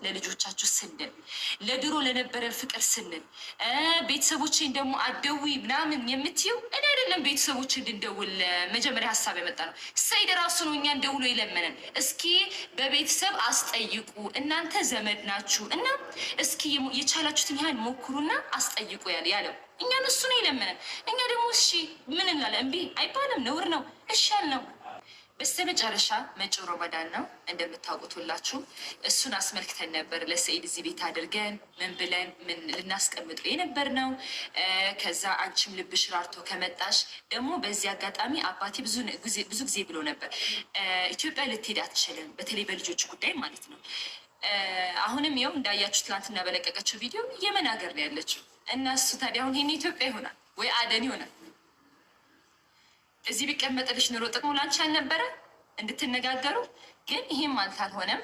ለልጆቻችሁ ስንል ለድሮ ለነበረን ፍቅር ስንል ቤተሰቦቼን ደግሞ አትደውይ ምናምን የምትይው እኔ አይደለም። ቤተሰቦች እንድንደውል መጀመሪያ ሀሳብ የመጣ ነው። ሰይድ ራሱ ነው እኛን ደውሎ የለመነን። እስኪ በቤተሰብ አስጠይቁ፣ እናንተ ዘመድ ናችሁ እና እስኪ የቻላችሁትን ያህል ሞክሩና አስጠይቁ ያለው እኛን እሱ ነው የለመነን። እኛ ደግሞ እሺ ምን እንላለን? እምቢ አይባልም፣ ነውር ነው። እሺ ያልነው በስተመጨረሻ መጪው ረመዳን ነው እንደምታውቁት ሁላችሁ። እሱን አስመልክተን ነበር ለሰኢድ እዚህ ቤት አድርገን ምን ብለን ምን ልናስቀምጡ የነበር ነው። ከዛ አንቺም ልብሽ ራርቶ ከመጣሽ ደግሞ በዚህ አጋጣሚ አባቴ ብዙ ጊዜ ብሎ ነበር ኢትዮጵያ ልትሄድ አትችልም፣ በተለይ በልጆች ጉዳይ ማለት ነው። አሁንም ይኸው እንዳያችሁ ትላንትና በለቀቀችው ቪዲዮ የመን ሀገር ነው ያለችው እና እሱ ታዲያ አሁን ይሄን ኢትዮጵያ ይሆናል ወይ አደን ይሆናል? እዚህ ቢቀመጥልሽ ኑሮ ጥቅሙ ላንቺ አልነበረ እንድትነጋገሩ? ግን ይህም ማለት አልሆነም።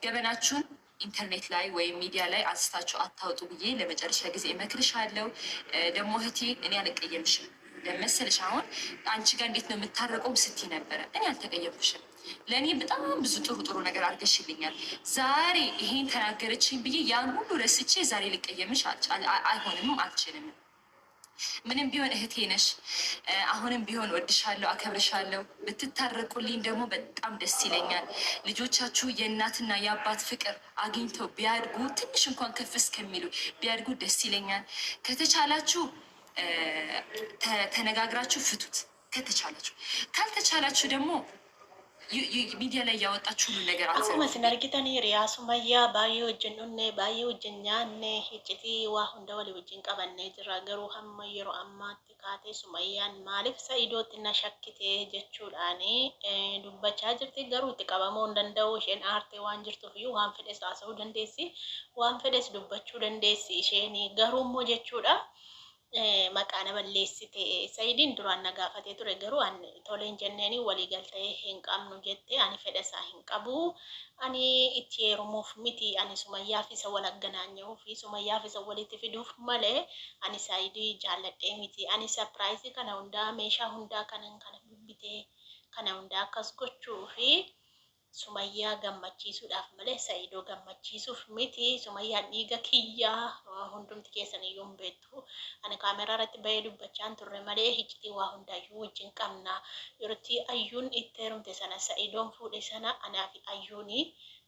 ገበናችሁን ኢንተርኔት ላይ ወይም ሚዲያ ላይ አንስታችሁ አታውጡ ብዬ ለመጨረሻ ጊዜ እመክርሻለሁ። ደግሞ እህቴ እኔ አልቀየምሽም ለመሰለሽ። አሁን አንቺ ጋር እንዴት ነው የምታረቀው ስትይ ነበረ። እኔ አልተቀየምኩሽም። ለእኔ በጣም ብዙ ጥሩ ነገር አድርገሽልኛል። ዛሬ ይሄን ተናገረችኝ ብዬ ያን ሁሉ ረስቼ ዛሬ ልቀየምሽ አይሆንም፣ አልችልም። ምንም ቢሆን እህቴ ነሽ። አሁንም ቢሆን ወድሻለሁ፣ አከብርሻለሁ። ብትታረቁልኝ ደግሞ በጣም ደስ ይለኛል። ልጆቻችሁ የእናትና የአባት ፍቅር አግኝተው ቢያድጉ ትንሽ እንኳን ከፍ እስከሚሉ ቢያድጉ ደስ ይለኛል። ከተቻላችሁ ተነጋግራችሁ ፍቱት። ከተቻላችሁ፣ ካልተቻላችሁ ደግሞ ሚዲያ ላይ ያወጣችሁ ሁሉ ነገር አለ። akkuma isin argitan hiriyaa Sumayyaa baay'ee wajjin dhunne baay'ee wajjin nyaanne hiccitii waa hunda walii wajjin qabannee jira. Garuu hamma yeroo ammaatti kaatee Sumayyaan maaliif Sa'iidootti na shakkite jechuudhaan dubbachaa jirti. Garuu itti qabamuu hin danda'u. Isheen aartee waan jirtuuf iyyuu waan fedhes haasa'uu dandeessi, waan fedhes dubbachuu dandeessi. Isheen garuu immoo jechuudha maqaana balleessite. Sa'iidiin duraan na gaafatee ture, garuu ani toleen jenneeni walii galtee hin qabnu jette. Ani fedha isaa hin qabu, ani itti heerumuuf miti, ani Sumayyaaf isa wal agganaanyuuf fi Sumayyaaf isa walitti fiduuf malee ani Sa'iidii jaalladhee miti. Ani sapiraayizii kana hundaa meeshaa hundaa kana bibbitee kana hundaa akkas gochuu fi Sumayyaa gammachiisuudhaaf malee Sa'iidoo gammachiisuuf miti. Sumayyaan dhiiga kiyyaa hundumti keessan iyyuu hin beektu. Ani kaameraa irratti bahee dubbachaan turre malee hiccitii waa hundaayyuu wajjin qabna. Yerootti ayyuun itti heerumte sana Sa'iidoon fuudhe sana anaa fi ayyuuni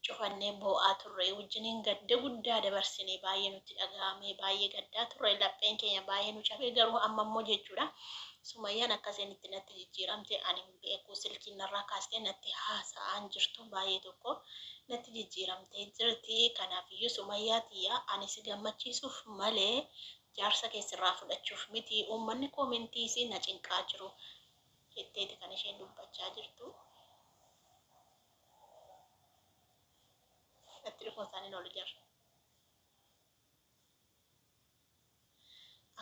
cufannee boo'aa turre. Wajjiniin gadda guddaa dabarsinee baay'ee nutti dhaga'ame, baay'ee gaddaa turre. Lapheen keenya baay'ee nu cabee, garuu amma immoo jechuudha Sumayyaan akkasiin itti natti jijjiiramte ani hin beeku. Silkiin narraa kaastee natti haasa'aan jirtu baay'ee tokko natti jijjiiramtee jirti. Kanaafiyyuu Sumayyaa tiyya ani si gammachiisuuf malee jaarsa keessirraa fudhachuuf miti. Uummanni koomentii si na cinqaa jiru jetteeti kan isheen dubbachaa jirtu. Natti dhufuun isaanii ol jirra.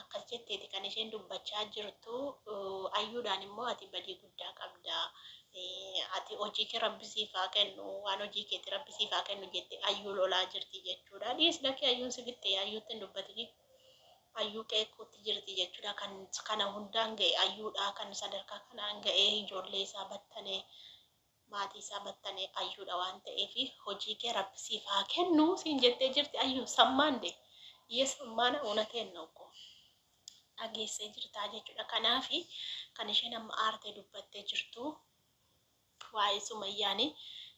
Akkas jetteeti kan isheen dubbachaa jirtu. Ayyuudhaan immoo ati badii guddaa qabda. Ati hojii kee Rabbi siif haa kennu, waan hojii keetti Rabbi siif haa kennu jette ayyuu lolaa jirti jechuudha. Dhiisdakee ayyuun si fitte, ayyuutti hin dubbatini. Ayyuu qeequutti jirti jechuudha. Kana hundaan ga'e ayyuudha. Kan sadarkaa kanaan ga'ee ijoollee isaa battanee maatii isaa battanee ayyuudha waan ta'eef hojii kee Rabbi siif haa kennu siin jettee jirti. Ayyuu sammaande የሰማነ እውነቴን ነው እኮ dhageessee jirtaa jechuudha. Kanaaf kan isheen amma aartee dubbattee jirtu waa'ee Sumayyaanii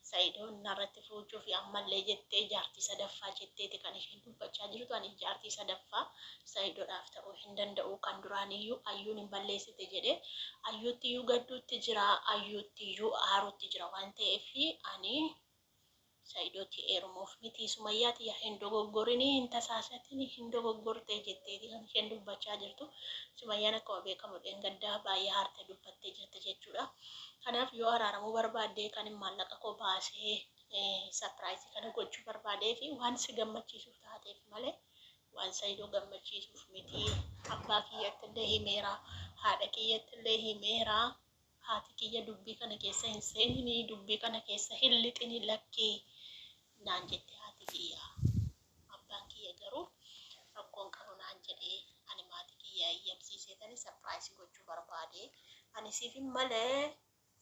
Sa'iidoon narratti fuuchuu fi ammallee jettee jaartii sadaffaa jetteeti kan isheen dubbachaa jirtu. Ani jaartii sadaffaa Sa'iidoodhaaf ta'uu hin danda'u. Kan duraaniyyuu ayyuun hin balleessite jedhee ayyuutti iyyuu gadduutti jira, ayyuutti iyyuu aaruutti jira waan ta'eef ani Sa'iidootti heerumuuf miti. Sumayyaati yaa hin dogoggorini, hin tasaasatin, hin dogoggortee jetteeti kan isheen dubbachaa jirtu. Sumayyaan akkuma beekamu gaddaa baay'ee aartee dubbattee jirti jechuudha. Kanaaf yoo araaramuu barbaadde kan maallaqa koo baasee sapiraayizii kana gochuu barbaadee fi waan si gammachiisuuf taateef malee waan Sa'iidoo gammachiisuuf miti. Abbaa kiyyatti illee himeera, haadha kiyyatti illee himeera. Haati kiyya dubbii kana keessa hin seenini, dubbii kana keessa hin lixini lakkii naan jette haati kiyya. Abbaan kiyya garuu rakkoon qabu naan jedhee ani maatii kiyya iyyabsiisee tani sapiraayizii gochuu barbaade. Ani siif malee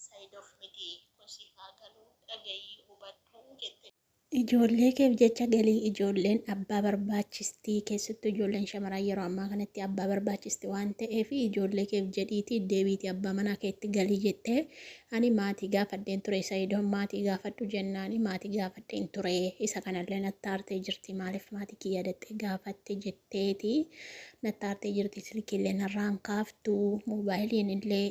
Sa'iidoof miti, kun siif haa galu dhagayii hubadhu jette. Ijoollee keef jecha galii ijoolleen abbaa barbaachistii keessattuu ijoolleen shamaraa yeroo ammaa kanatti abbaa barbaachisti waan ta'eef ijoollee keef jedhiiti deebiiti abbaa manaa keetti galii jettee ani maatii gaafadheen ture Sayidoon maatii gaafadhu jennaani maatii gaafadheen ture isa kanallee nattaartee jirti maaliif maatii kiyya dattee gaafatte jetteeti nattaartee jirti silkiillee narraan kaaftu moobaayiliin illee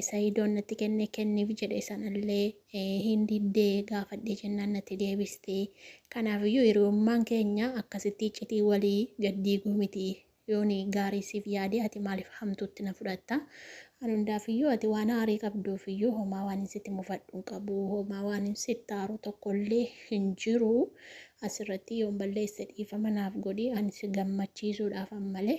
Sayidoon natti kenniif jedhe sanallee hin diddee gaafadhee jennaan natti deebiste. Kanaafiyyuu hiriyummaan keenya akkasitti iccitii walii gaddiiguu miti. Yooni gaarii siif yaade ati maaliif hamtuutti na fudhatta? Ani hundaafiyyuu ati waan aarii qabduufiyyuu homaa waan sitti mufadhu hin qabu. Homaa waan sitti aaru tokkollee hin jiru. Asirratti yoon balleesse dhiifama naaf godhi ani si gammachiisuudhaaf malee.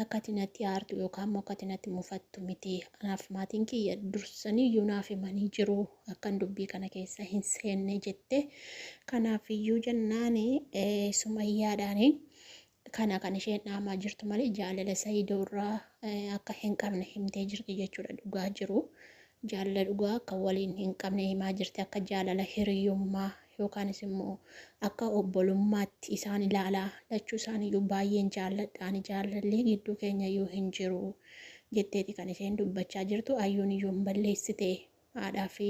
Akka ati natti aartu yookaan immoo akka ati natti mufattu miti. Anaaf maatiin kiyya dursaniyyuu naaf himanii jiru akkan dubbii kana keessa hin seenne jette. Kanaafiyyuu jennaani Sumayyaadhaani kana kan isheen dhaamaa jirtu malee jaalala Sayidoo irraa akka hin qabne himtee jirti jechuudha dhugaa jiru. Jaalala dhugaa akka waliin hin qabne himaa jirti akka jaalala hiriyyummaa yookaanis immoo akka obbolummaatti isaan ilaalaa lachuu isaaniiyyuu baay'een jaalladhaan jaalallee gidduu keenya iyyuu hin jiru jetteeti kan isheen dubbachaa jirtu ayyuun iyyuu hin balleessite haadhaa fi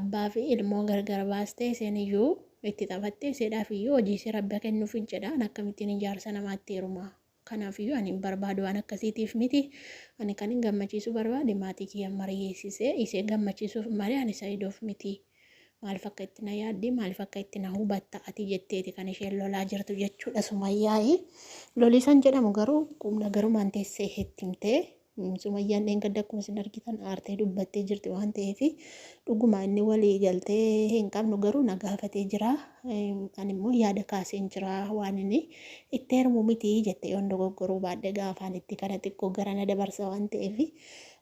abbaa fi ilmoo gargar baastee isheen iyyuu itti taphattee isheedhaaf iyyuu hojii ishee rabbi kennuuf hin jedhaan akkamittiin ijaarsa namaatti heerumaa. Kanaaf iyyuu ani barbaadu waan akkasiitiif miti ani kan hin gammachiisu barbaade maatii kiyya mari'eessisee ishee gammachiisuuf malee ani Sayidoof miti. Maaliif akka itti na yaaddi maaliif akka itti na hubatta ati jetteeti kan isheen lolaa jirtu jechuudha Sumayyaayi. Lolii san jedhamu garuu qubna garumaan teessee hittimtee Sumayyaan dheengadda akkuma isin argitan aartee dubbattee jirti waan ta'eef dhuguma inni walii galtee hin qabnu garuu na gaafatee jira. Ani immoo yaada kaaseen jira waan inni itti heerumu miti jettee yoon dogoggoruu baadhee gaafaan itti kana xiqqoo gara na dabarsa waan ta'eef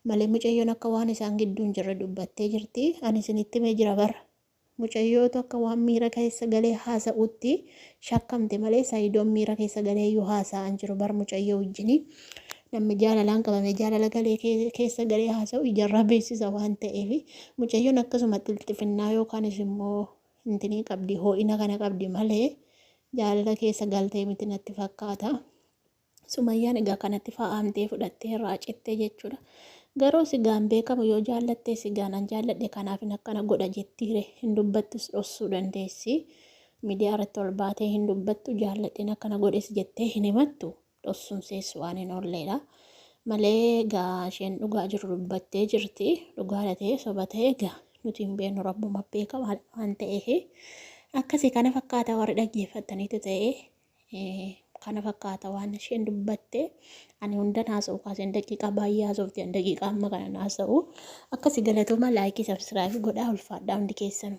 malee mucayyoon akka waan isaan gidduun jirre dubbattee jirti. Ani isinitti mee jira bara. Mucayyootu akka waan miira keessa galee haasa'utti shakkamte malee Sayidoon miira keessa galee iyyuu haasa'an jiru bar mucayyoo wajjini. Namni jaalalaan qabame jaalala galee keessa galee haasa'u ijarraa beeksisa waan ta'eef mucayyoon akkasuma xilxifinnaa yookaanis immoo intinii qabdi hoo'ina kana qabdi malee jaalala keessa galtee miti natti fakkaata. Sumayyaan egaa kanatti fa'aamtee fudhattee irraa cittee jechuudha. Garuu sigaan beekamu yoo jaallattee sigaanan jaalladhe kanaaf akkana godha jettiire hin dubbattus dhossuu dandeessi. Miidiyaa irratti ol baatee hin dubbattu jaalladheen akkana godhes jettee hin himattu dhossuun seessu waan hin oolleedha. Malee egaa isheen dhugaa jiru dubbattee jirti. Dhugaadha ta'ee soba ta'ee egaa nuti hin beeknu rabbuma beeka waan ta'eef akkasii kana fakkaata warri dhaggeeffataniitu ta'ee kana fakkaata waan isheen dubbatte ani hundan haasa'u kaaseen daqiiqaa baay'ee haasofti daqiiqaa amma kana haasa'u akkasii galatooma laayikii sabsiraabii godhaa ulfaadhaa hundi keessan.